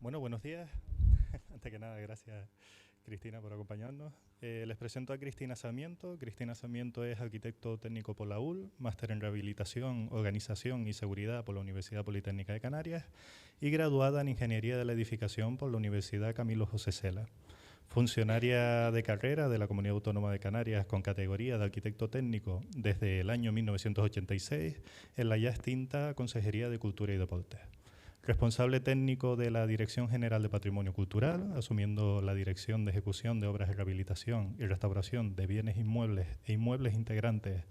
Bueno, buenos días. Antes que nada, gracias Cristina por acompañarnos. Les presento a Cristina Sarmiento. Cristina Sarmiento es arquitecto técnico por la UL, máster en rehabilitación, organización y seguridad por la Universidad Politécnica de Canarias y graduada en Ingeniería de la Edificación por la Universidad Camilo José Cela. Funcionaria de carrera de la Comunidad Autónoma de Canarias con categoría de arquitecto técnico desde el año 1986 en la ya extinta Consejería de Cultura y Deportes. Responsable técnico de la Dirección General de Patrimonio Cultural, asumiendo la dirección de ejecución de obras de rehabilitación y restauración de bienes inmuebles e inmuebles integrantes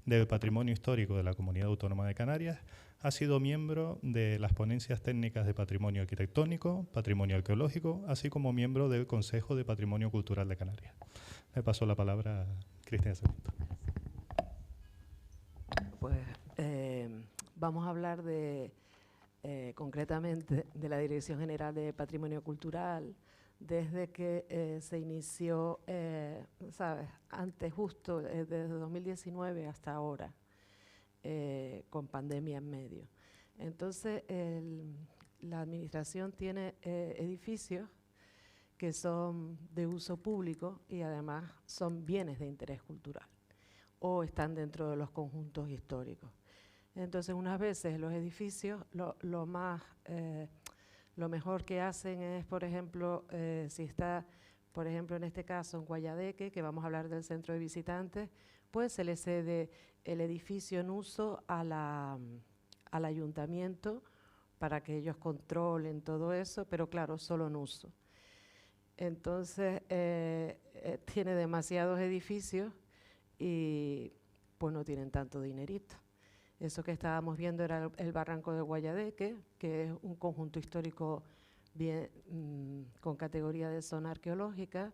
del patrimonio histórico de la Comunidad Autónoma de Canarias. Ha sido miembro de las ponencias técnicas de patrimonio arquitectónico, patrimonio arqueológico, así como miembro del Consejo de Patrimonio Cultural de Canarias. Le paso la palabra a Cristina Sarmiento. Pues vamos a hablar concretamente de la Dirección General de Patrimonio Cultural, desde que se inició, ¿sabes? Antes justo, desde 2019 hasta ahora, con pandemia en medio. Entonces, la administración tiene edificios que son de uso público y además son bienes de interés cultural o están dentro de los conjuntos históricos. Entonces, unas veces los edificios, lo mejor que hacen es, por ejemplo, si está, por ejemplo, en este caso en Guayadeque, que vamos a hablar del centro de visitantes, pues se le cede el edificio en uso al ayuntamiento para que ellos controlen todo eso, pero claro, solo en uso. Entonces, tiene demasiados edificios y pues no tienen tanto dinerito. Eso que estábamos viendo era el Barranco de Guayadeque, que es un conjunto histórico bien, con categoría de zona arqueológica.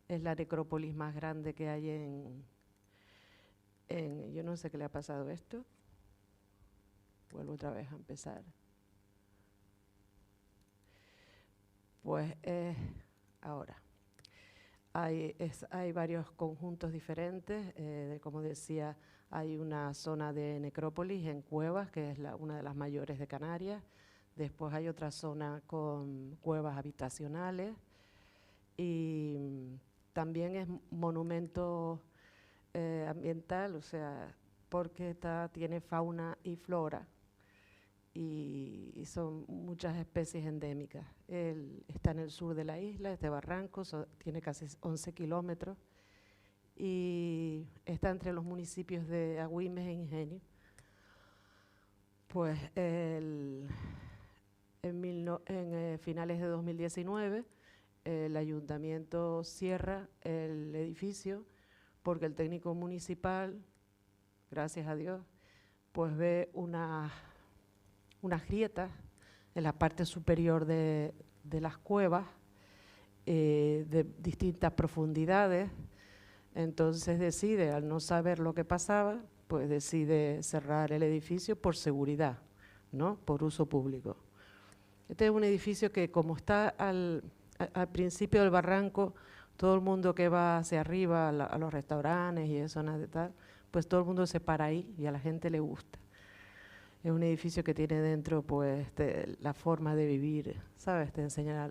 Es la necrópolis más grande que hay yo no sé qué le ha pasado a esto. Vuelvo otra vez a empezar. Pues ahora. Hay varios conjuntos diferentes, como decía, hay una zona de necrópolis en cuevas, que es una de las mayores de Canarias. Después hay otra zona con cuevas habitacionales y también es monumento ambiental, o sea, porque tiene fauna y flora y son muchas especies endémicas. Está en el sur de la isla, este barranco, tiene casi 11 kilómetros y está entre los municipios de Agüimes e Ingenio. Pues en finales de 2019 el ayuntamiento cierra el edificio porque el técnico municipal, gracias a Dios, pues ve unas grietas en la parte superior de las cuevas de distintas profundidades. Entonces decide, al no saber lo que pasaba, pues decide cerrar el edificio por seguridad, ¿no? Por uso público. Este es un edificio que, como está al principio del barranco, todo el mundo que va hacia arriba a los restaurantes y zonas de tal, pues todo el mundo se para ahí y a la gente le gusta. Es un edificio que tiene dentro pues la forma de vivir, ¿sabes? Te enseña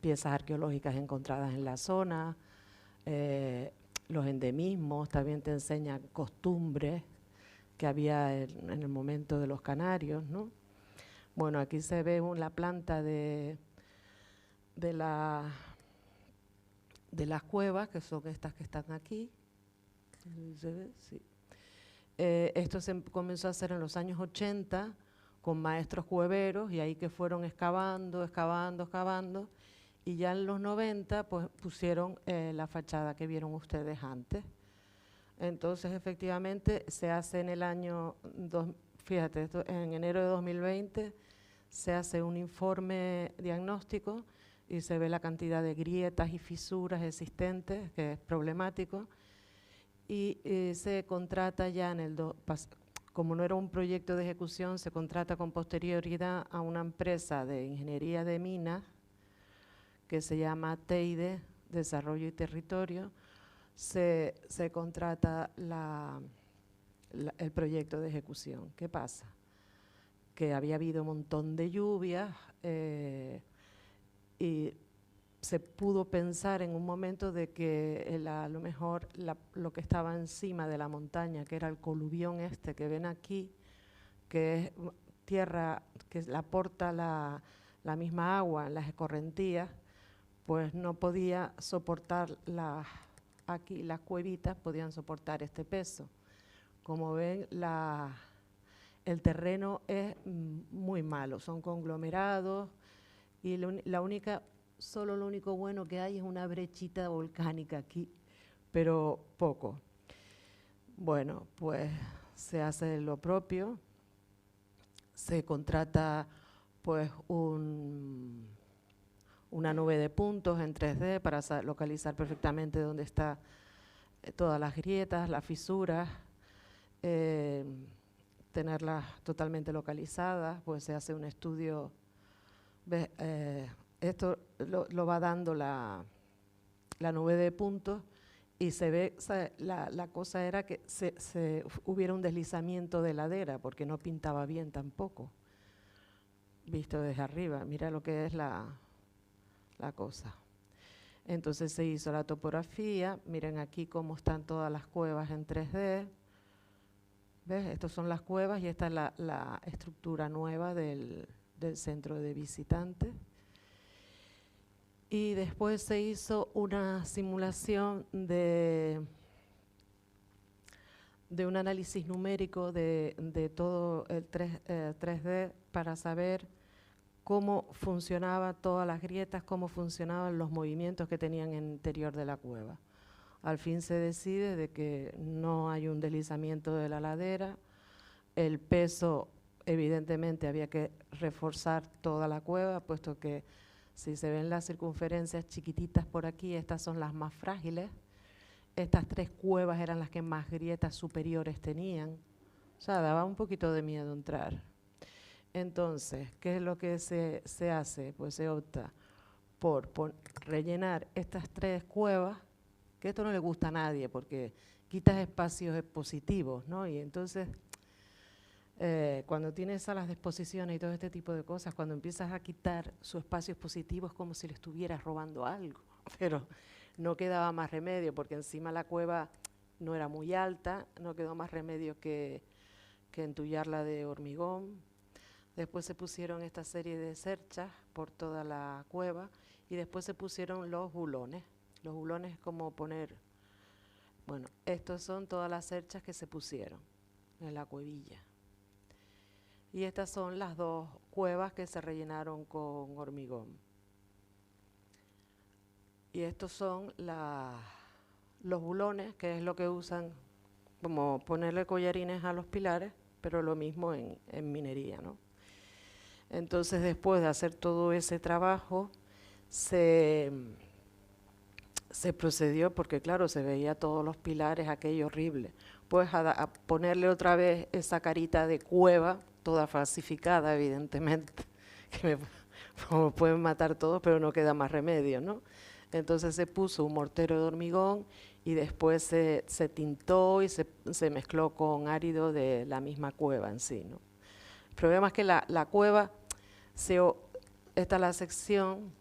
piezas arqueológicas encontradas en la zona, los endemismos, también te enseña costumbres que había en el momento de los canarios, ¿no? Bueno, aquí se ve la planta de las cuevas, que son estas que están aquí. ¿Se ve? Sí. Esto se comenzó a hacer en los años 80 con maestros cueveros y ahí que fueron excavando y ya en los 90 pues pusieron la fachada que vieron ustedes antes. Entonces efectivamente se hace en el año, fíjate, en enero de 2020 se hace un informe diagnóstico y se ve la cantidad de grietas y fisuras existentes, que es problemático. Y se contrata ya como no era un proyecto de ejecución, se contrata con posterioridad a una empresa de ingeniería de minas que se llama TEIDE, Desarrollo y Territorio. Se contrata el proyecto de ejecución. ¿Qué pasa? Que había habido un montón de lluvias y se pudo pensar en un momento de que a lo mejor lo que estaba encima de la montaña, que era el coluvión este que ven aquí, que es tierra que la aporta la misma agua en las escorrentías, pues no podía soportar aquí las cuevitas podían soportar este peso. Como ven, el terreno es muy malo, son conglomerados y solo lo único bueno que hay es una brechita volcánica aquí, pero poco. Bueno, pues se hace lo propio, se contrata pues una nube de puntos en 3D para localizar perfectamente dónde están todas las grietas, las fisuras, tenerlas totalmente localizadas, pues se hace un estudio. Esto lo va dando la nube de puntos y se ve, la cosa era que hubiera un deslizamiento de ladera porque no pintaba bien tampoco, visto desde arriba. Mira lo que es la cosa. Entonces se hizo la topografía, miren aquí cómo están todas las cuevas en 3D. ¿Ves? Estas son las cuevas y esta es la estructura nueva del centro de visitantes. Y después se hizo una simulación de un análisis numérico de todo el 3D para saber cómo funcionaban todas las grietas, cómo funcionaban los movimientos que tenían en el interior de la cueva. Al fin se decide de que no hay un deslizamiento de la ladera, el peso evidentemente había que reforzar toda la cueva, puesto que si se ven las circunferencias chiquititas por aquí, estas son las más frágiles. Estas 3 cuevas eran las que más grietas superiores tenían. O sea, daba un poquito de miedo entrar. Entonces, ¿qué es lo que se hace? Pues se opta por rellenar estas 3 cuevas, que esto no le gusta a nadie porque quitas espacios expositivos, ¿no? Y entonces, cuando tienes salas de exposiciones y todo este tipo de cosas, cuando empiezas a quitar su espacio expositivo es como si le estuvieras robando algo, pero no quedaba más remedio porque encima la cueva no era muy alta, no quedó más remedio que entullarla de hormigón. Después se pusieron esta serie de cerchas por toda la cueva y después se pusieron los bulones. Los bulones es como poner, bueno, estos son todas las cerchas que se pusieron en la cuevilla. Y estas son las 2 cuevas que se rellenaron con hormigón. Y estos son los bulones, que es lo que usan como ponerle collarines a los pilares, pero lo mismo en minería, ¿no? Entonces, después de hacer todo ese trabajo, se procedió, porque claro, se veía todos los pilares, aquello horrible, pues a ponerle otra vez esa carita de cueva, toda falsificada, evidentemente, que me pueden matar todos, pero no queda más remedio, ¿no? Entonces se puso un mortero de hormigón y después se tintó y se mezcló con árido de la misma cueva en sí, ¿no? El problema es que la cueva, esta es la sección,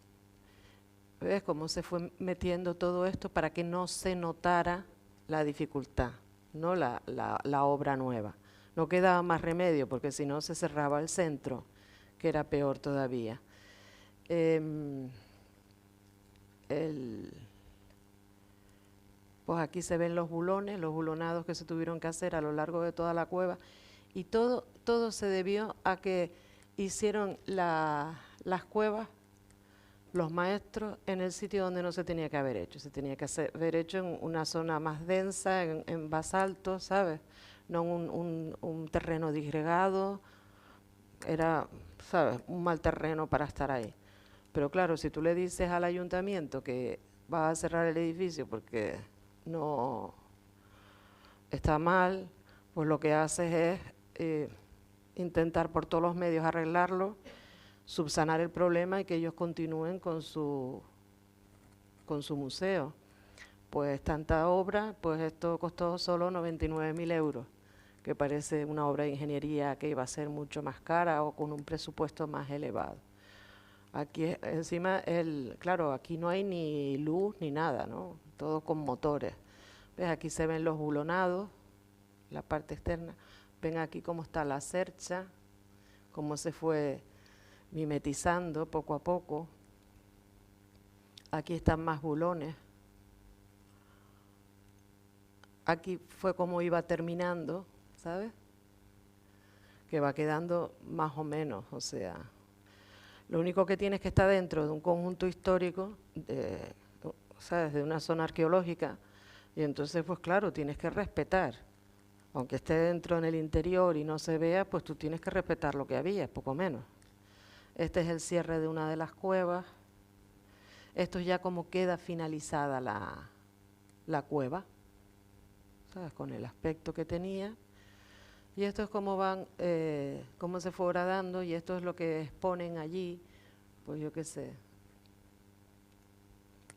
¿ves cómo se fue metiendo todo esto para que no se notara la dificultad, ¿no? La obra nueva. No quedaba más remedio porque si no se cerraba el centro, que era peor todavía. Pues aquí se ven los bulones, los bulonados que se tuvieron que hacer a lo largo de toda la cueva y todo se debió a que hicieron las cuevas los maestros en el sitio donde no se tenía que haber hecho. Se tenía que haber hecho en una zona más densa, en basalto, ¿sabes? No un terreno disgregado, era, ¿sabes?, un mal terreno para estar ahí. Pero claro, si tú le dices al ayuntamiento que va a cerrar el edificio porque no está mal, pues lo que haces es intentar por todos los medios arreglarlo, subsanar el problema y que ellos continúen con su museo. Pues tanta obra, pues esto costó solo 99.000 euros, que parece una obra de ingeniería que iba a ser mucho más cara o con un presupuesto más elevado. Aquí encima, claro, aquí no hay ni luz ni nada, ¿no? Todo con motores. ¿Ves? Aquí se ven los bulonados, la parte externa. Ven aquí cómo está la cercha, cómo se fue mimetizando poco a poco. Aquí están más bulones. Aquí fue como iba terminando, ¿sabes? Que va quedando más o menos, o sea, lo único que tienes que estar dentro de un conjunto histórico, ¿sabes? De una zona arqueológica, y entonces, pues claro, tienes que respetar. Aunque esté dentro en el interior y no se vea, pues tú tienes que respetar lo que había, poco menos. Este es el cierre de una de las cuevas. Esto es ya como queda finalizada la cueva, ¿sabes? Con el aspecto que tenía. Y esto es cómo van, cómo se fue horadando, y esto es lo que exponen allí, pues yo qué sé.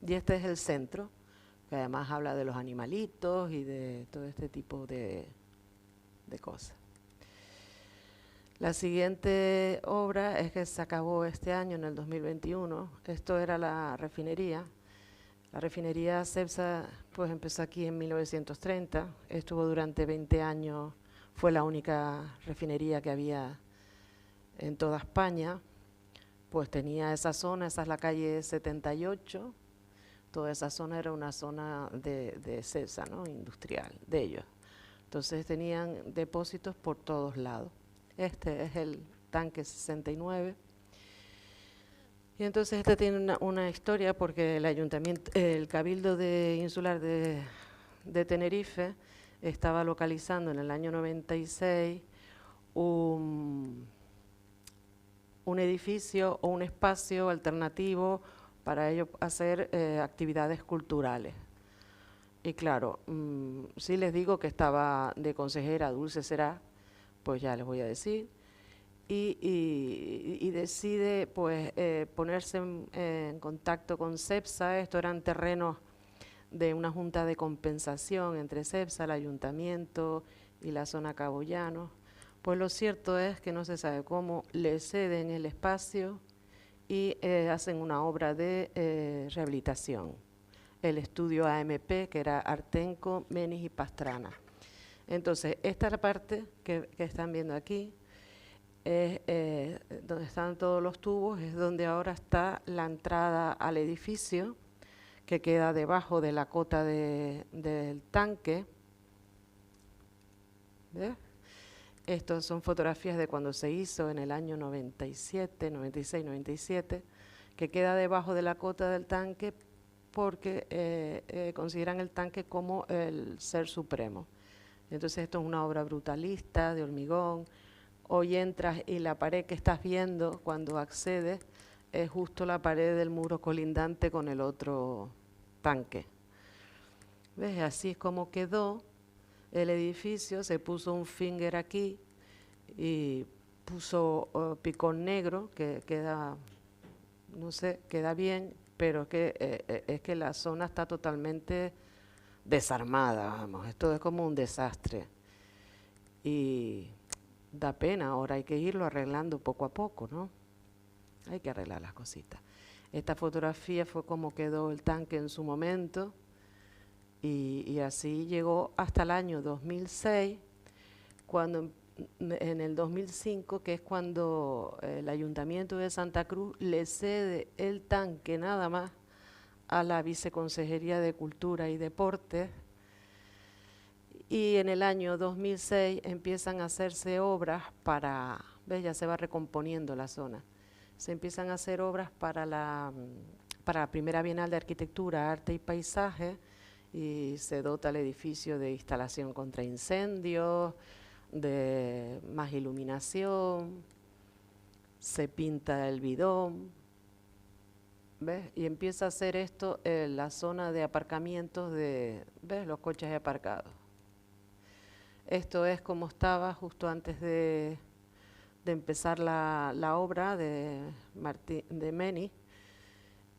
Y este es el centro, que además habla de los animalitos y de todo este tipo de cosas. La siguiente obra es que se acabó este año, en el 2021. Esto era la refinería. La refinería Cepsa pues empezó aquí en 1930, estuvo durante 20 años, fue la única refinería que había en toda España. Pues tenía esa zona, esa es la calle 78, toda esa zona era una zona de Cepsa, ¿no? Industrial, de ellos. Entonces tenían depósitos por todos lados. Este es el tanque 69. Y entonces este tiene una historia porque el ayuntamiento, el Cabildo Insular de Tenerife estaba localizando en el año 96 un edificio o un espacio alternativo para ellos hacer actividades culturales. Y claro, si les digo que estaba de consejera Dulce Será, pues ya les voy a decir. Y decide pues ponerse en contacto con Cepsa. Esto eran terrenos de una junta de compensación entre Cepsa, el ayuntamiento y la zona Cabo Llano. Pues lo cierto es que no se sabe cómo le ceden el espacio y hacen una obra de rehabilitación. El estudio AMP, que era Artenco, Menis y Pastrana. Entonces, esta es la parte que están viendo aquí. Donde están todos los tubos, es donde ahora está la entrada al edificio, que queda debajo de la cota del tanque. ¿Ves? Estas son fotografías de cuando se hizo en el año 97, 96, 97, que queda debajo de la cota del tanque porque consideran el tanque como el ser supremo. Entonces esto es una obra brutalista, de hormigón. Hoy entras y la pared que estás viendo cuando accedes es justo la pared del muro colindante con el otro tanque. ¿Ves? Así es como quedó el edificio. Se puso un finger aquí y puso picón negro, que queda, no sé, queda bien, pero es que la zona está totalmente desarmada, vamos. Esto es como un desastre. Y da pena, ahora hay que irlo arreglando poco a poco, ¿no? Hay que arreglar las cositas. Esta fotografía fue como quedó el tanque en su momento y así llegó hasta el año 2006, cuando en el 2005, que es cuando el Ayuntamiento de Santa Cruz le cede el tanque nada más a la Viceconsejería de Cultura y Deportes. Y en el año 2006 empiezan a hacerse obras para, ¿ves? Ya se va recomponiendo la zona. Se empiezan a hacer obras para la primera Bienal de Arquitectura, Arte y Paisaje, y se dota el edificio de instalación contra incendios, de más iluminación, se pinta el bidón, ¿ves? Y empieza a hacer esto en la zona de aparcamientos de, ¿ves? Los coches aparcados. Esto es como estaba justo antes de empezar la obra de Menis.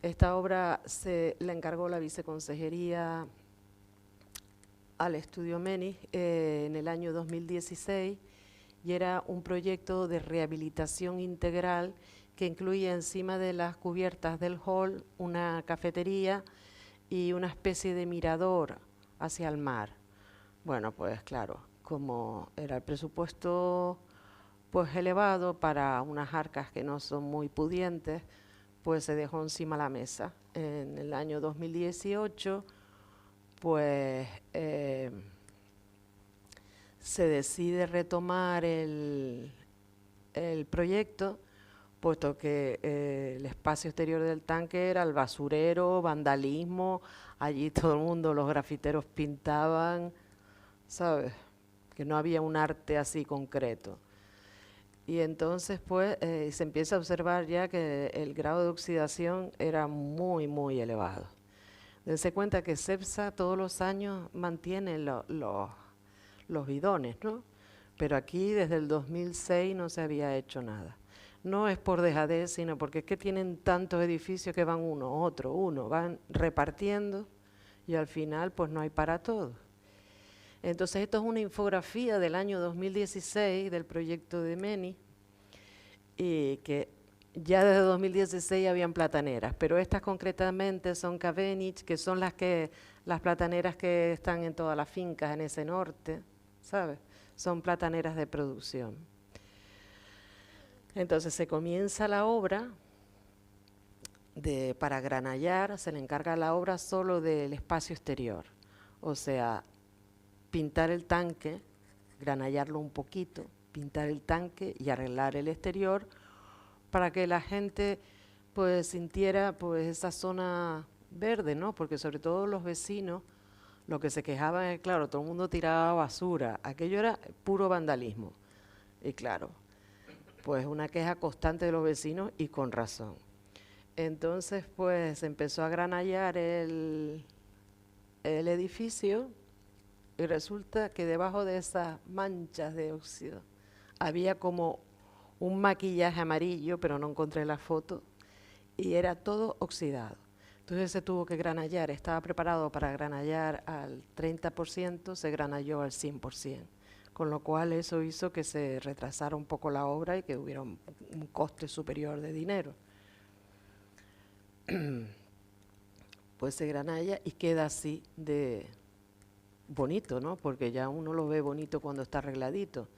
Esta obra se la encargó la Viceconsejería al Estudio Menis en el año 2016, y era un proyecto de rehabilitación integral que incluía encima de las cubiertas del hall una cafetería y una especie de mirador hacia el mar. Bueno, pues claro, como era el presupuesto pues elevado para unas arcas que no son muy pudientes, pues se dejó encima la mesa. En el año 2018, pues se decide retomar el proyecto, puesto que el espacio exterior del tanque era el basurero, vandalismo, allí todo el mundo, los grafiteros pintaban, ¿sabes? Que no había un arte así concreto. Y entonces pues se empieza a observar ya que el grado de oxidación era muy, muy elevado. Dense cuenta que CEPSA todos los años mantiene los bidones, ¿no? Pero aquí desde el 2006 no se había hecho nada. No es por dejadez, sino porque es que tienen tantos edificios que van uno, otro, uno, van repartiendo y al final pues no hay para todos. Entonces esto es una infografía del año 2016 del proyecto de Meni, y que ya desde 2016 habían plataneras, pero estas concretamente son Cavendish, que son las plataneras que están en todas las fincas en ese norte, ¿sabes? Son plataneras de producción. Entonces se comienza la obra para granallar, se le encarga la obra solo del espacio exterior, o sea, pintar el tanque, granallarlo un poquito, pintar el tanque y arreglar el exterior para que la gente pues sintiera pues esa zona verde, ¿no? Porque sobre todo los vecinos lo que se quejaban es, claro, todo el mundo tiraba basura, aquello era puro vandalismo. Y claro, pues una queja constante de los vecinos y con razón. Entonces pues se empezó a granallar el edificio y resulta que debajo de esas manchas de óxido había como un maquillaje amarillo, pero no encontré la foto, y era todo oxidado. Entonces se tuvo que granallar, estaba preparado para granallar al 30%, se granalló al 100%, con lo cual eso hizo que se retrasara un poco la obra y que hubiera un coste superior de dinero. Pues se granalla y queda así de bonito, ¿no? Porque ya uno lo ve bonito cuando está arregladito,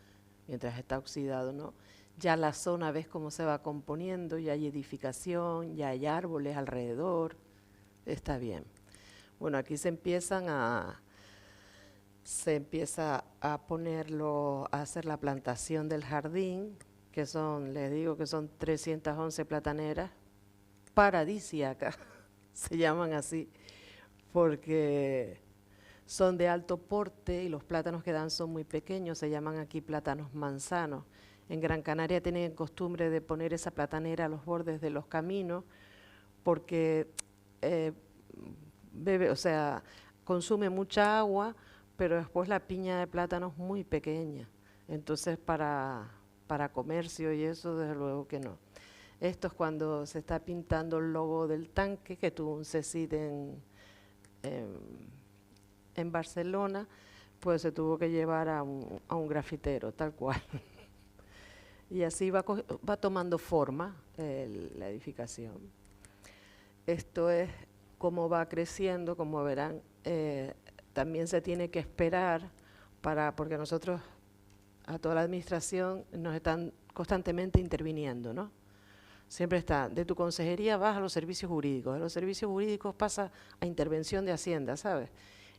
mientras está oxidado, ¿no? Ya la zona ves cómo se va componiendo, ya hay edificación, ya hay árboles alrededor, está bien. Bueno, aquí se empieza a ponerlo, a hacer la plantación del jardín, que son, les digo que son 311 plataneras paradisíacas, se llaman así, porque son de alto porte y los plátanos que dan son muy pequeños, se llaman aquí plátanos manzanos. En Gran Canaria tienen costumbre de poner esa platanera a los bordes de los caminos porque consume mucha agua, pero después la piña de plátano es muy pequeña. Entonces para comercio y eso, desde luego que no. Esto es cuando se está pintando el logo del tanque, que tuvo un CECID en Barcelona, pues se tuvo que llevar a un grafitero, tal cual. Y así va tomando forma la edificación. Esto es cómo va creciendo, como verán, también se tiene que esperar porque nosotros, a toda la administración, nos están constantemente interviniendo, ¿no? Siempre está, de tu consejería vas a los servicios jurídicos, de los servicios jurídicos pasa a intervención de Hacienda, ¿sabes?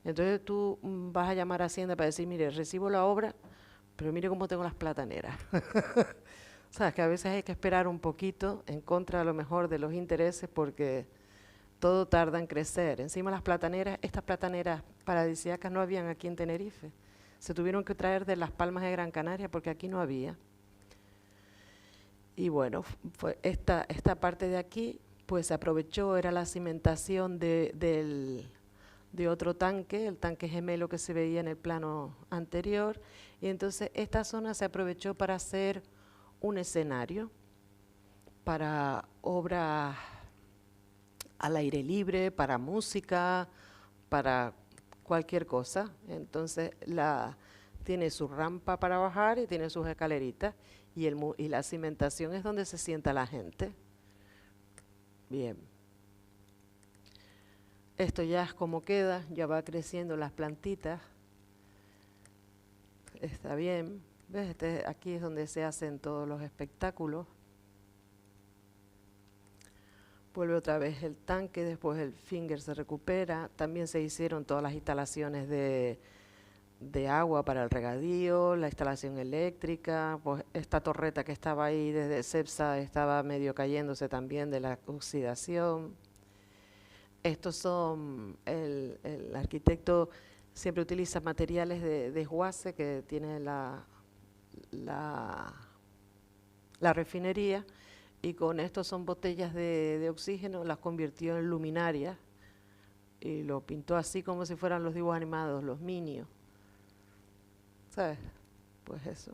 Entonces tú vas a llamar a Hacienda para decir, mire, recibo la obra, pero mire cómo tengo las plataneras. Sabes que a veces hay que esperar un poquito en contra a lo mejor de los intereses porque todo tarda en crecer. Encima las plataneras, estas plataneras paradisíacas no habían aquí en Tenerife. Se tuvieron que traer de Las Palmas de Gran Canaria porque aquí no había. Y bueno, fue esta parte de aquí pues se aprovechó, era la cimentación de otro tanque, el tanque gemelo que se veía en el plano anterior, y entonces esta zona se aprovechó para hacer un escenario para obras al aire libre, para música, para cualquier cosa. Entonces Tiene su rampa para bajar y tiene sus escaleritas, y la cimentación es donde se sienta la gente. Bien. Esto ya es como queda, ya va creciendo las plantitas. Está bien. ¿Ves? Aquí es donde se hacen todos los espectáculos. Vuelve otra vez el tanque, después el finger se recupera. También se hicieron todas las instalaciones de agua para el regadío, la instalación eléctrica. Pues esta torreta que estaba ahí desde Cepsa estaba medio cayéndose también de la oxidación. Estos son, el arquitecto siempre utiliza materiales de desguace que tiene la refinería, y con esto son botellas de oxígeno, las convirtió en luminarias y lo pintó así como si fueran los dibujos animados, los Minions. ¿Sabes? Pues eso.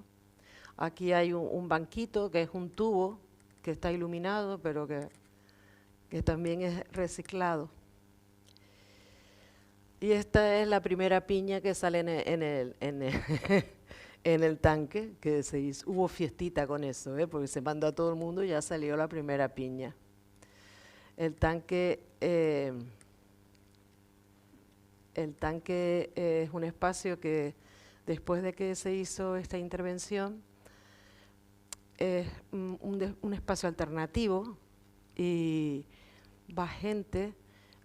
Aquí hay un banquito que es un tubo que está iluminado, pero que también es reciclado. Y esta es la primera piña que sale en el tanque, que se hizo. Hubo fiestita con eso, porque se mandó a todo el mundo y ya salió la primera piña. El tanque es un espacio que después de que se hizo esta intervención es un espacio alternativo y va gente.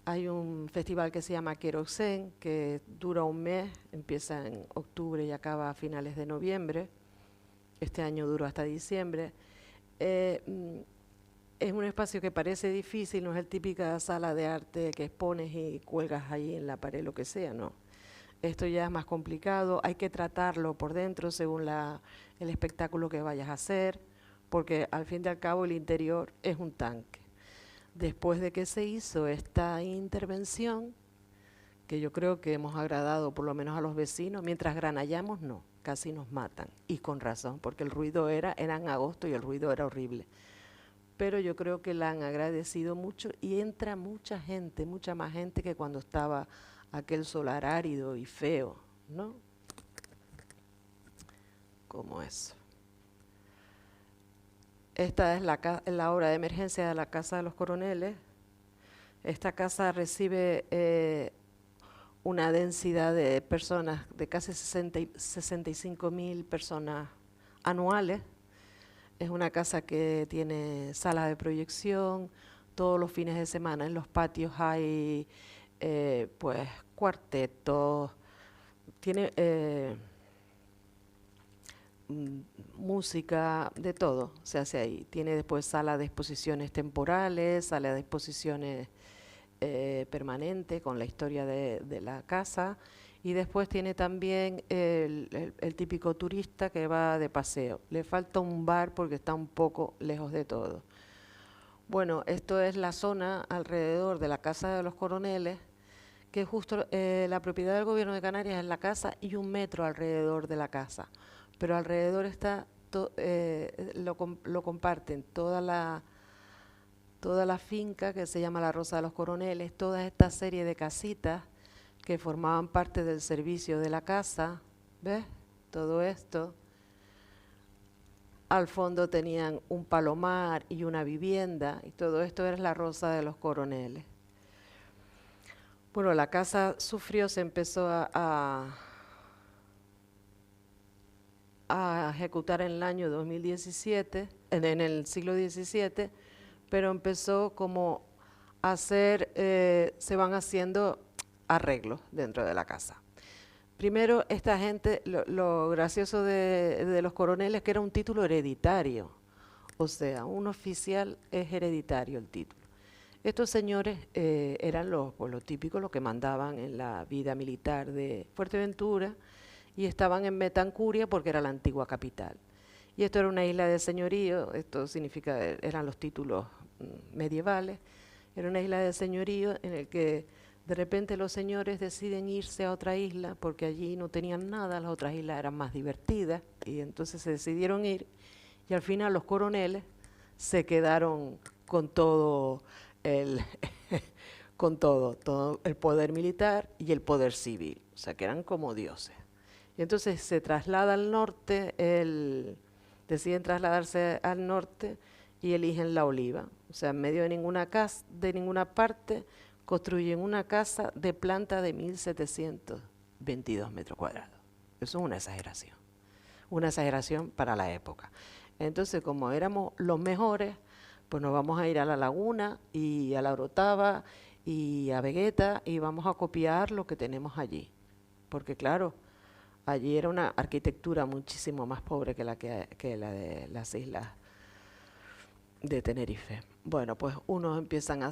Hay un festival que se llama Queroxén, que dura un mes, empieza en octubre y acaba a finales de noviembre. Este año duró hasta diciembre. Es un espacio que parece difícil, no es el típica sala de arte que expones y cuelgas ahí en la pared, lo que sea, no. Esto ya es más complicado, hay que tratarlo por dentro según el espectáculo que vayas a hacer, porque al fin y al cabo el interior es un tanque. Después de que se hizo esta intervención, que yo creo que hemos agradado por lo menos a los vecinos, mientras granallamos no, casi nos matan, y con razón, porque el ruido era en agosto y el ruido era horrible. Pero yo creo que la han agradecido mucho y entra mucha gente, mucha más gente que cuando estaba aquel solar árido y feo, ¿no? Como eso. Esta es la obra de emergencia de la Casa de los Coroneles. Esta casa recibe una densidad de personas, de casi 65.000 personas anuales. Es una casa que tiene salas de proyección, todos los fines de semana en los patios hay pues cuartetos, tiene música, de todo se hace ahí. Tiene después sala de exposiciones temporales, sala de exposiciones permanentes con la historia de la casa, y después tiene también el típico turista que va de paseo. Le falta un bar porque está un poco lejos de todo. Bueno, esto es la zona alrededor de la Casa de los Coroneles, que justo la propiedad del Gobierno de Canarias es la casa y 1 metro alrededor de la casa. Pero alrededor está lo comparten toda la finca que se llama la Rosa de los Coroneles, toda esta serie de casitas que formaban parte del servicio de la casa, ¿ves? Todo esto. Al fondo tenían un palomar y una vivienda, y todo esto era la Rosa de los Coroneles. Bueno, la casa sufrió, se empezó a ejecutar en el año 2017, en el siglo XVII, pero empezó como a hacer, se van haciendo arreglos dentro de la casa. Primero, esta gente, lo gracioso de los Coroneles, que era un título hereditario, o sea, un oficial es hereditario el título. Estos señores eran lo típico, lo que mandaban en la vida militar de Fuerteventura, y estaban en Metancuria porque era la antigua capital. Y esto era una isla de señorío, esto significa, eran los títulos medievales, era una isla de señorío en el que de repente los señores deciden irse a otra isla porque allí no tenían nada, las otras islas eran más divertidas, y entonces se decidieron ir, y al final los Coroneles se quedaron con todo todo el poder militar y el poder civil, o sea que eran como dioses. Y entonces se traslada al norte, deciden trasladarse al norte y eligen La Oliva. O sea, en medio de ninguna casa, de ninguna parte, construyen una casa de planta de 1.722 metros cuadrados. Eso es una exageración para la época. Entonces, como éramos los mejores, pues nos vamos a ir a La Laguna y a La Orotava y a Vegueta y vamos a copiar lo que tenemos allí. Porque claro, allí era una arquitectura muchísimo más pobre que la de las islas de Tenerife. Bueno, pues cada uno empiezan a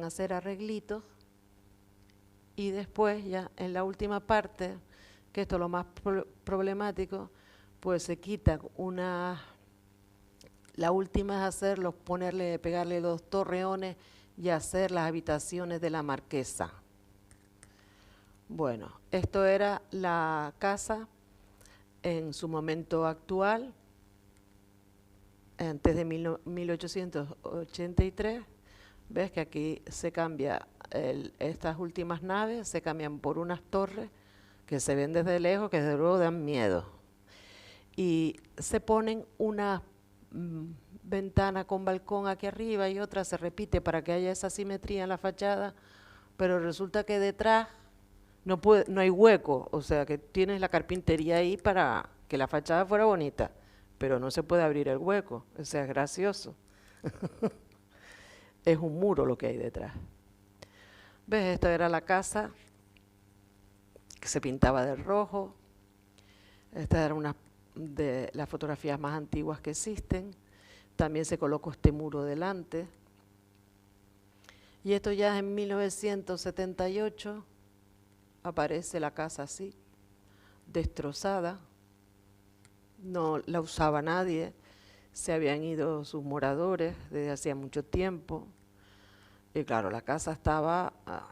hacer arreglitos y después ya en la última parte, que esto es lo más problemático, pues se quitan la última es pegarle 2 torreones y hacer las habitaciones de la marquesa. Bueno, esto era la casa en su momento actual, antes de 1883. Ves que aquí se cambia, estas últimas naves se cambian por unas torres que se ven desde lejos, que desde luego dan miedo. Y se ponen una ventana con balcón aquí arriba y otra se repite para que haya esa simetría en la fachada, pero resulta que detrás no hay hueco, o sea que tienes la carpintería ahí para que la fachada fuera bonita, pero no se puede abrir el hueco, o sea, es gracioso. Es un muro lo que hay detrás. ¿Ves? Esta era la casa que se pintaba de rojo. Esta era una de las fotografías más antiguas que existen. También se colocó este muro delante. Y esto ya en 1978 aparece la casa así, destrozada. No la usaba nadie. Se habían ido sus moradores desde hacía mucho tiempo. Y claro, la casa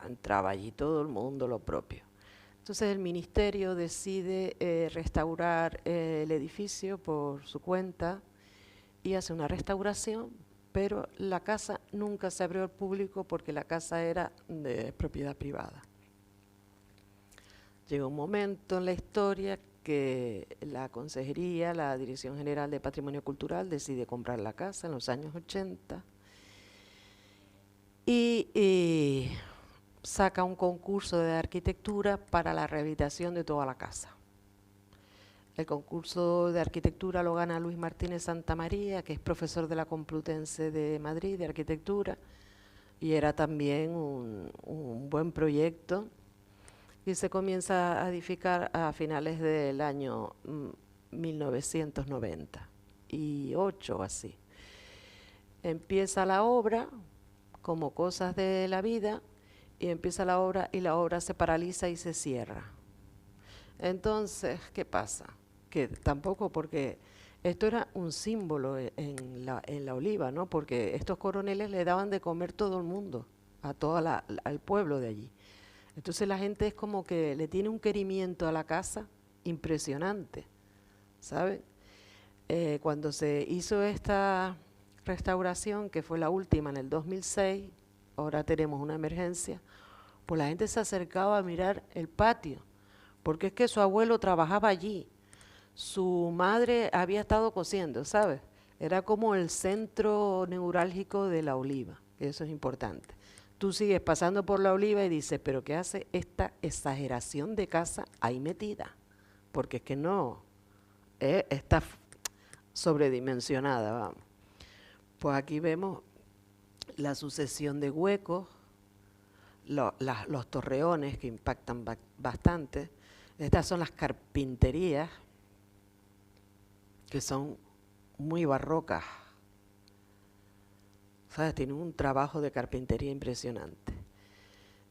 entraba allí todo el mundo lo propio. Entonces el ministerio decide restaurar el edificio por su cuenta y hace una restauración, pero la casa nunca se abrió al público porque la casa era de propiedad privada. Llegó un momento en la historia que la Consejería, la Dirección General de Patrimonio Cultural, decide comprar la casa en los años 80 y saca un concurso de arquitectura para la rehabilitación de toda la casa. El concurso de arquitectura lo gana Luis Martínez Santamaría, que es profesor de la Complutense de Madrid de arquitectura, y era también un buen proyecto. Y se comienza a edificar a finales del año 1998 o así. Empieza la obra, como cosas de la vida, y empieza la obra y la obra se paraliza y se cierra. Entonces, ¿qué pasa? Que tampoco, porque esto era un símbolo en la Oliva, ¿no? Porque estos coroneles le daban de comer todo el mundo, al pueblo de allí. Entonces la gente es como que le tiene un querimiento a la casa impresionante, ¿saben? Cuando se hizo esta restauración, que fue la última en el 2006, ahora tenemos una emergencia, pues la gente se acercaba a mirar el patio, porque es que su abuelo trabajaba allí, su madre había estado cosiendo, ¿sabes? Era como el centro neurálgico de La Oliva, eso es importante. Tú sigues pasando por La Oliva y dices, pero ¿qué hace esta exageración de casa ahí metida? Porque es que no, está sobredimensionada, vamos. Pues aquí vemos la sucesión de huecos, los torreones que impactan bastante. Estas son las carpinterías, que son muy barrocas. ¿Sabes? Tienen un trabajo de carpintería impresionante.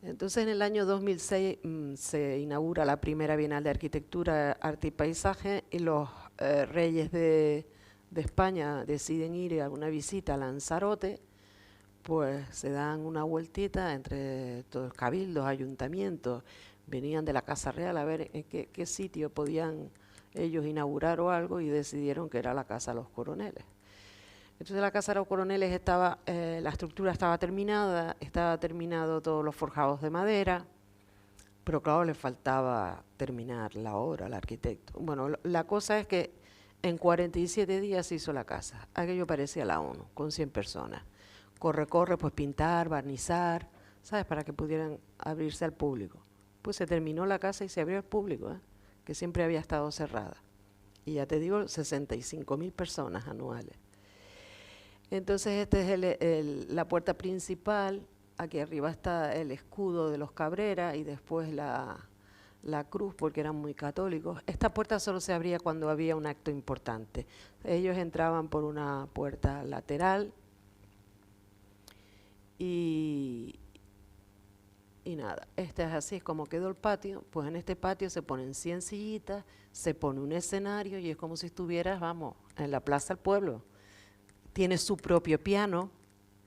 Entonces en el año 2006 se inaugura la primera Bienal de Arquitectura, Arte y Paisaje y los reyes de España deciden ir a una visita a Lanzarote, pues se dan una vueltita entre todos cabildos, ayuntamientos, venían de la Casa Real a ver en qué sitio podían ellos inaugurar o algo y decidieron que era la Casa de los Coroneles. Entonces la Casa de los Coroneles la estructura estaba terminada, estaba terminado todos los forjados de madera, pero claro, le faltaba terminar la obra al arquitecto. Bueno, la cosa es que en 47 días se hizo la casa. Aquello parecía la ONU, con 100 personas. Corre, pues pintar, barnizar, ¿sabes? Para que pudieran abrirse al público. Pues se terminó la casa y se abrió al público, que siempre había estado cerrada. Y ya te digo, 65.000 personas anuales. Entonces esta es la puerta principal. Aquí arriba está el escudo de los Cabrera y después la cruz, porque eran muy católicos. Esta puerta solo se abría cuando había un acto importante. Ellos entraban por una puerta lateral y nada, este es así, es como quedó el patio. Pues en este patio se ponen 100 sillitas, se pone un escenario y es como si estuvieras, vamos, en la Plaza del Pueblo. Tiene su propio piano,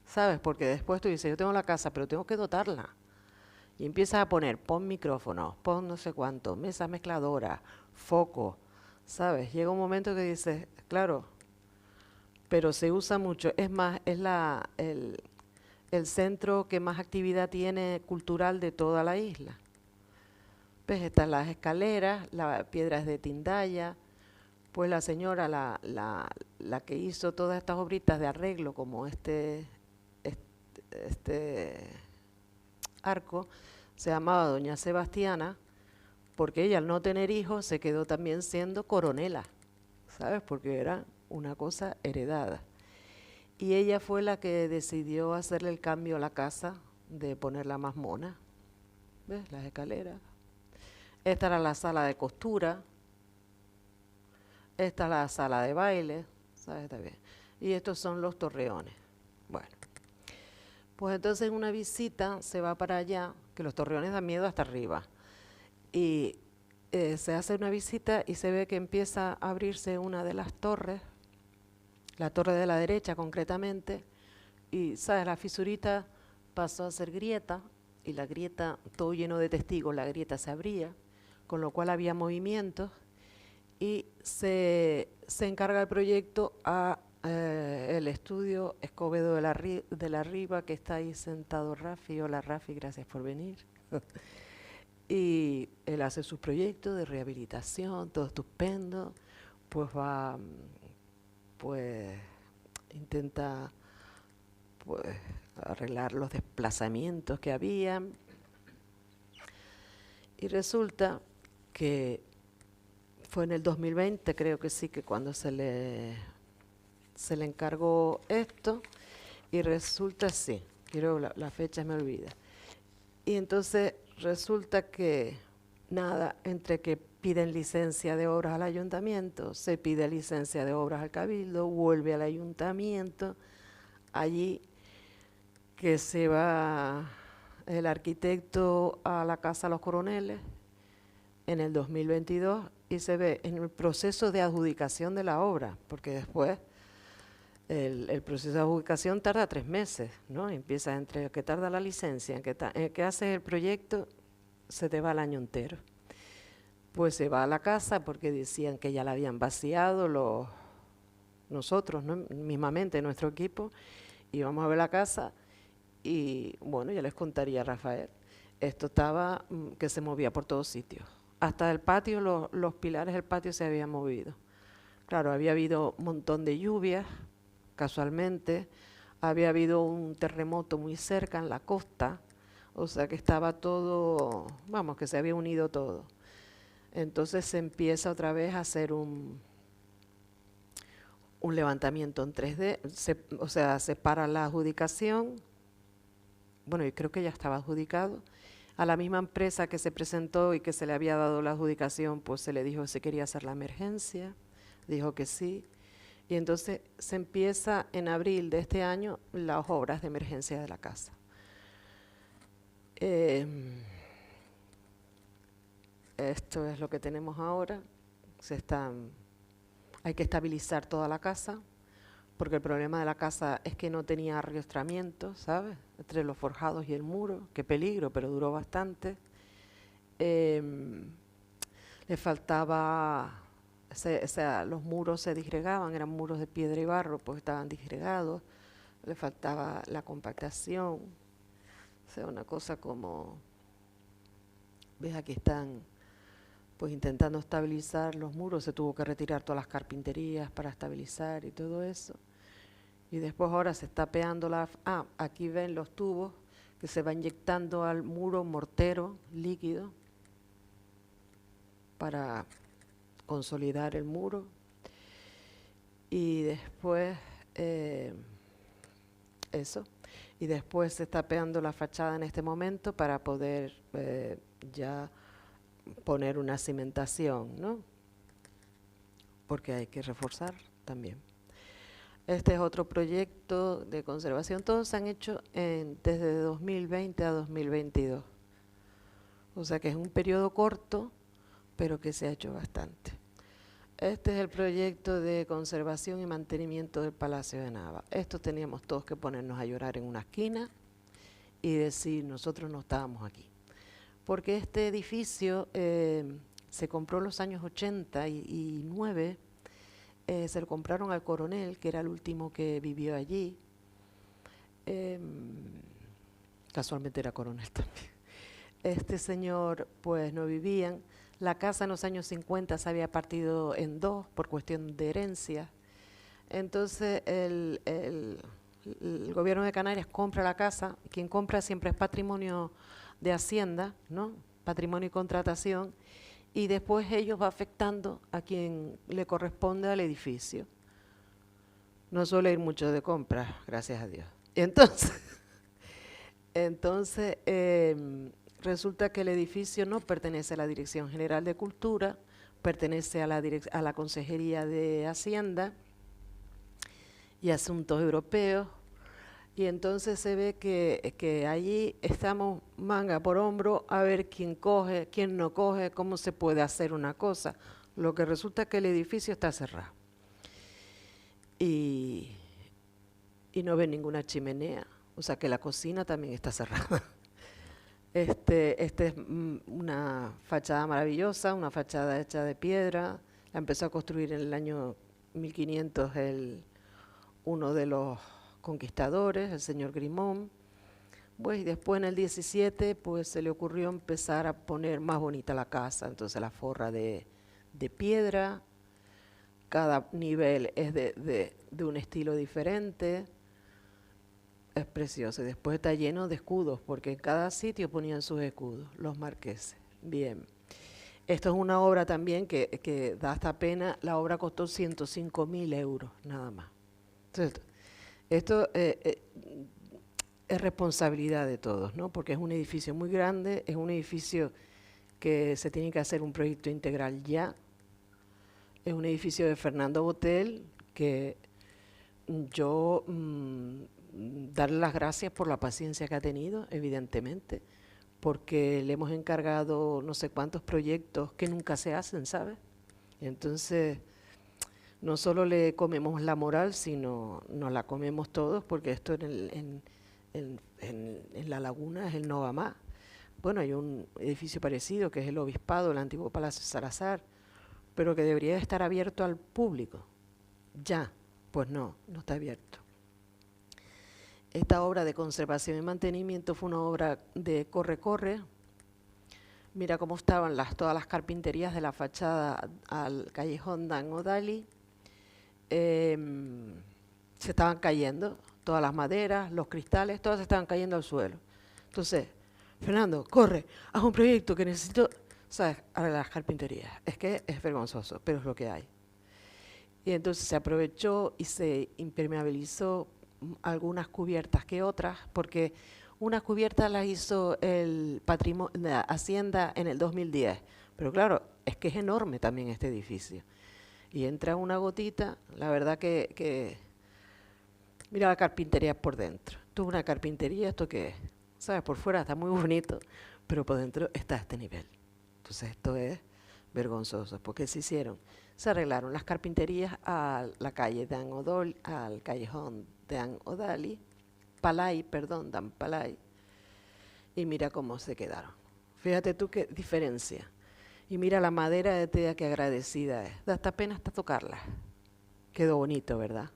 ¿sabes? Porque después tú dices, yo tengo la casa, pero tengo que dotarla. Y empiezas a poner, pon micrófono, pon no sé cuánto, mesa mezcladora, foco, ¿sabes? Llega un momento que dices, claro, pero se usa mucho. Es más, es el centro que más actividad tiene cultural de toda la isla. ¿Ves? Están las escaleras, las piedras de Tindaya, pues la señora, la que hizo todas estas obritas de arreglo, como este arco, se llamaba doña Sebastiana, porque ella al no tener hijos se quedó también siendo coronela, ¿sabes? Porque era una cosa heredada. Y ella fue la que decidió hacerle el cambio a la casa, de ponerla más mona. ¿Ves? Las escaleras. Esta era la sala de costura. Esta es la sala de baile. ¿Sabes? Está bien. Y estos son los torreones. Bueno. Pues entonces en una visita se va para allá, que los torreones dan miedo hasta arriba. Y se hace una visita y se ve que empieza a abrirse una de las torres, la torre de la derecha concretamente, y ¿sabes? La fisurita pasó a ser grieta, y la grieta, todo lleno de testigos, la grieta se abría, con lo cual había movimientos, y se encarga el proyecto a el estudio Escobedo de la Riva, que está ahí sentado Rafi. Hola Rafi, gracias por venir. Y él hace sus proyectos de rehabilitación, todo estupendo, pues va, pues intenta pues arreglar los desplazamientos que había, y resulta que fue en el 2020, creo que sí, que cuando se le encargó esto, y resulta, sí, quiero la fecha, me olvida, y entonces resulta que nada, entre que piden licencia de obras al ayuntamiento, se pide licencia de obras al cabildo, vuelve al ayuntamiento, allí que se va el arquitecto a la Casa de los Coroneles en el 2022 y se ve en el proceso de adjudicación de la obra, porque después el proceso de adjudicación tarda 3 meses, ¿no? Empieza entre que tarda la licencia, en que haces el proyecto, se te va el año entero. Pues se va a la casa porque decían que ya la habían vaciado nosotros, ¿no? Mismamente nuestro equipo, y vamos a ver la casa y bueno, ya les contaría a Rafael, esto estaba que se movía por todos sitios. Hasta el patio, los pilares del patio se habían movido. Claro, había habido un montón de lluvias, casualmente, había habido un terremoto muy cerca en la costa, o sea que estaba todo, vamos, que se había unido todo. Entonces se empieza otra vez a hacer un levantamiento en 3D, o sea, se para la adjudicación, bueno, yo creo que ya estaba adjudicado, a la misma empresa que se presentó y que se le había dado la adjudicación, pues se le dijo si quería hacer la emergencia, dijo que sí, y entonces se empieza en abril de este año las obras de emergencia de la casa. Esto es lo que tenemos ahora. Hay que estabilizar toda la casa, porque el problema de la casa es que no tenía arriostramiento, ¿sabes? Entre los forjados y el muro, qué peligro, pero duró bastante. Le faltaba, o sea, los muros se disgregaban, eran muros de piedra y barro, pues estaban disgregados. Le faltaba la compactación, o sea, una cosa como ves, aquí están pues intentando estabilizar los muros, se tuvo que retirar todas las carpinterías para estabilizar y todo eso. Y después ahora se está peando aquí ven los tubos que se va inyectando al muro mortero líquido para consolidar el muro. Y después, eso. Y después se está peando la fachada en este momento para poder ya poner una cimentación, ¿no? Porque hay que reforzar también. Este es otro proyecto de conservación. Todos se han hecho desde 2020 a 2022. O sea que es un periodo corto, pero que se ha hecho bastante. Este es el proyecto de conservación y mantenimiento del Palacio de Nava. Esto teníamos todos que ponernos a llorar en una esquina y decir, nosotros no estábamos aquí. Porque este edificio se compró en los años 89, se lo compraron al coronel, que era el último que vivió allí. Casualmente era coronel también. Este señor, pues no vivían. La casa en los años 50 se había partido en dos por cuestión de herencia. Entonces el gobierno de Canarias compra la casa. Quien compra siempre es patrimonio de Hacienda, ¿no? Patrimonio y contratación. Y después ellos va afectando a quien le corresponde al edificio. No suele ir mucho de compras, gracias a Dios. Entonces resulta que el edificio no pertenece a la Dirección General de Cultura, pertenece a la Consejería de Hacienda y Asuntos Europeos, y entonces se ve que allí estamos manga por hombro a ver quién coge, quién no coge, cómo se puede hacer una cosa. Lo que resulta que el edificio está cerrado y no ve ninguna chimenea, o sea que la cocina también está cerrada. Este es una fachada maravillosa, una fachada hecha de piedra. La empezó a construir en el año 1500 uno de los conquistadores, el señor Grimón. Pues, y después en el 17 pues, se le ocurrió empezar a poner más bonita la casa. Entonces la forra de piedra, cada nivel es de un estilo diferente. Es precioso. Y después está lleno de escudos, porque en cada sitio ponían sus escudos, los marqueses. Bien. Esto es una obra también que da hasta pena. La obra costó 105.000 euros, nada más. Entonces, esto es responsabilidad de todos, ¿no? Porque es un edificio muy grande, es un edificio que se tiene que hacer un proyecto integral ya. Es un edificio de Fernando Botel, que yo darle las gracias por la paciencia que ha tenido, evidentemente, porque le hemos encargado no sé cuántos proyectos que nunca se hacen, ¿sabes? Entonces, no solo le comemos la moral, sino nos la comemos todos, porque esto en La Laguna es el no va más. Bueno, hay un edificio parecido que es el Obispado, el antiguo Palacio Salazar, pero que debería estar abierto al público. Ya, pues no está abierto. Esta obra de conservación y mantenimiento fue una obra de corre-corre. Mira cómo estaban todas las carpinterías de la fachada al callejón Dan O'Daly. Se estaban cayendo, todas las maderas, los cristales, todas se estaban cayendo al suelo. Entonces, Fernando, corre, haz un proyecto que necesito, ¿sabes? Ahora las carpinterías. Es que es vergonzoso, pero es lo que hay. Y entonces se aprovechó y se impermeabilizó algunas cubiertas que otras, porque unas cubiertas las hizo el patrimonio, la Hacienda en el 2010. Pero claro, es que es enorme también este edificio. Y entra una gotita, la verdad que mira la carpintería por dentro. Esto es una carpintería, ¿esto qué es? ¿Sabes? Por fuera está muy bonito, pero por dentro está a este nivel. Entonces esto es vergonzoso, porque se hicieron, se arreglaron las carpinterías a la calle Dan O'Daly, al callejón Dan O'Daly, Dan Palay, y mira cómo se quedaron. Fíjate tú qué diferencia. Y mira la madera de tea, que agradecida es. Da hasta pena hasta tocarla. Quedó bonito, ¿verdad?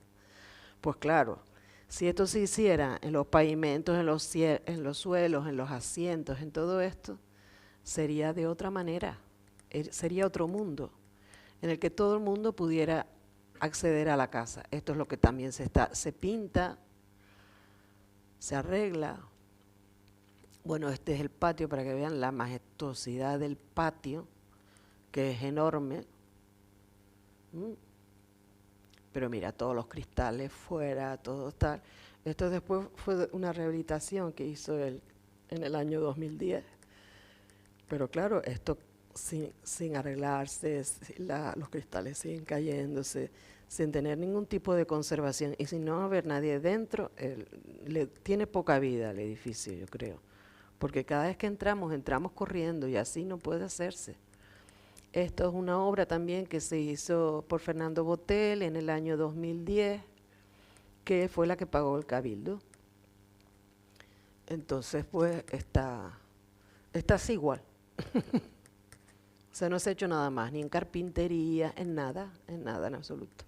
Pues claro, si esto se hiciera en los pavimentos, en los suelos, en los asientos, en todo esto, sería de otra manera, sería otro mundo, en el que todo el mundo pudiera acceder a la casa. Esto es lo que también se pinta, se arregla. Bueno, este es el patio para que vean la majestuosidad del patio, que es enorme. Pero mira, todos los cristales fuera, todo tal. Esto después fue una rehabilitación que hizo él en el año 2010. Pero claro, esto sin arreglarse, los cristales siguen cayéndose, sin tener ningún tipo de conservación y sin no haber nadie dentro, tiene poca vida el edificio, yo creo. Porque cada vez que entramos corriendo y así no puede hacerse. Esto es una obra también que se hizo por Fernando Botel en el año 2010, que fue la que pagó el Cabildo. Entonces, pues, está así igual. O sea, no se ha hecho nada más, ni en carpintería, en nada en absoluto.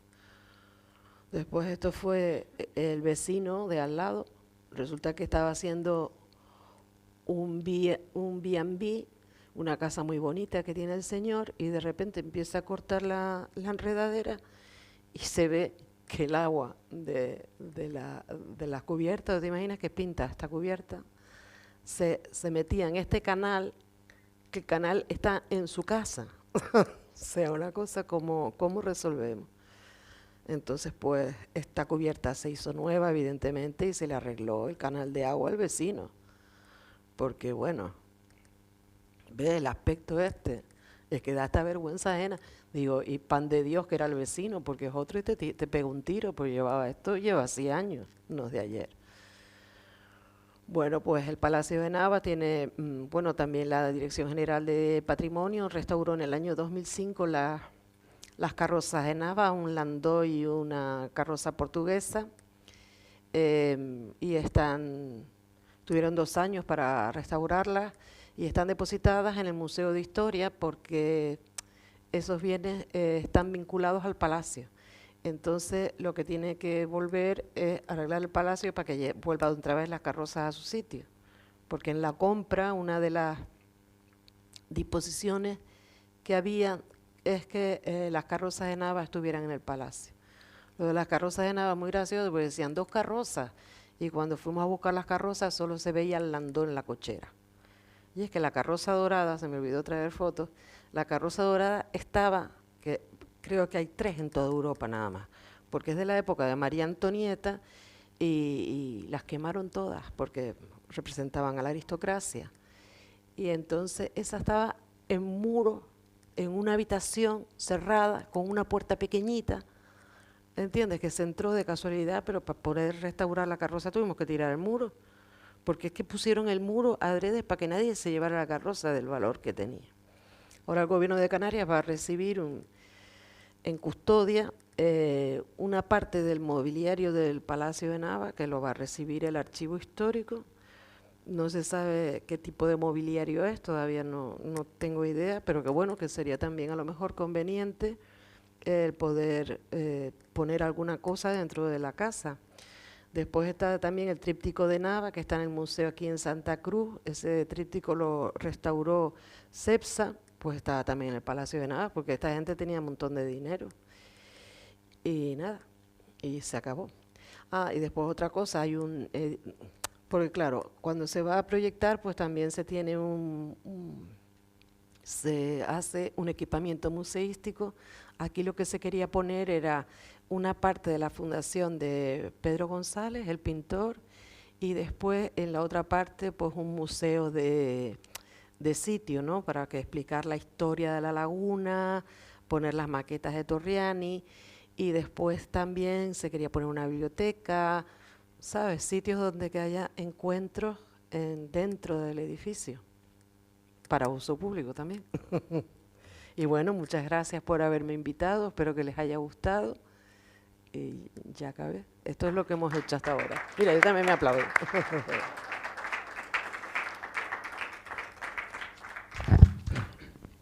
Después esto fue el vecino de al lado, resulta que estaba haciendo un B&B, una casa muy bonita que tiene el señor, y de repente empieza a cortar la enredadera y se ve que el agua de la cubierta, ¿te imaginas que pinta esta cubierta? Se metía en este canal, que el canal está en su casa. O sea, una cosa como, ¿cómo resolvemos? Entonces, pues, esta cubierta se hizo nueva, evidentemente, y se le arregló el canal de agua al vecino. Porque, bueno, ve el aspecto es que da esta vergüenza ajena. Digo, y pan de Dios que era el vecino, porque es otro y te pega un tiro, porque lleva así años, no es de ayer. Bueno, pues el Palacio de Nava tiene, bueno, también la Dirección General de Patrimonio restauró en el año 2005 las carrozas de Nava, un landó y una carroza portuguesa, y tuvieron 2 años para restaurarlas y están depositadas en el Museo de Historia porque esos bienes están vinculados al palacio. Entonces, lo que tiene que volver es arreglar el palacio para que vuelva otra vez las carrozas a su sitio. Porque en la compra, una de las disposiciones que había es que las carrozas de Nava estuvieran en el palacio. Lo de las carrozas de Nava es muy gracioso porque decían 2 carrozas y cuando fuimos a buscar las carrozas solo se veía el landón en la cochera. Y es que la carroza dorada, se me olvidó traer fotos, la carroza dorada estaba, que creo que hay 3 en toda Europa nada más, porque es de la época de María Antonieta y las quemaron todas porque representaban a la aristocracia. Y entonces esa estaba en muro, en una habitación cerrada, con una puerta pequeñita, ¿entiendes? Que se entró de casualidad, pero para poder restaurar la carroza tuvimos que tirar el muro, porque es que pusieron el muro adrede para que nadie se llevara la carroza del valor que tenía. Ahora el gobierno de Canarias va a recibir en custodia una parte del mobiliario del Palacio de Nava, que lo va a recibir el archivo histórico. No se sabe qué tipo de mobiliario es, todavía no tengo idea, pero que bueno, que sería también a lo mejor conveniente el poder poner alguna cosa dentro de la casa. Después está también el tríptico de Nava, que está en el museo aquí en Santa Cruz. Ese tríptico lo restauró CEPSA, pues estaba también en el Palacio de Nava, porque esta gente tenía un montón de dinero. Y nada, y se acabó. Y después otra cosa, hay porque claro, cuando se va a proyectar, pues también se tiene se hace un equipamiento museístico. Aquí lo que se quería poner era una parte de la fundación de Pedro González, el pintor, y después en la otra parte pues un museo de sitio, ¿no? Para que explicar la historia de la laguna, poner las maquetas de Torriani, y después también se quería poner una biblioteca, ¿sabes? Sitios donde que haya encuentros dentro del edificio, para uso público también. Y bueno, muchas gracias por haberme invitado, espero que les haya gustado. Y ya acabé. Esto es lo que hemos hecho hasta ahora. Mira, yo también me aplaudo.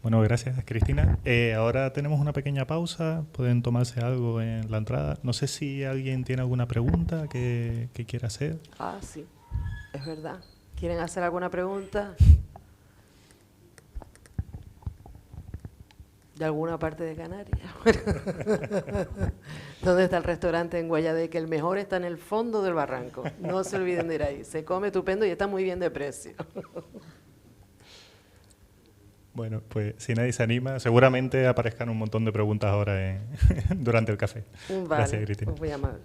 Bueno, gracias, Cristina. Ahora tenemos una pequeña pausa. Pueden tomarse algo en la entrada. No sé si alguien tiene alguna pregunta que quiera hacer. Sí, es verdad. ¿Quieren hacer alguna pregunta? De alguna parte de Canarias. ¿Dónde está el restaurante en Guayadé? Que el mejor está en el fondo del barranco. No se olviden de ir ahí. Se come estupendo y está muy bien de precio. Bueno, pues si nadie se anima, seguramente aparezcan un montón de preguntas ahora durante el café. Vale, Gracias, Cristina. muy amable.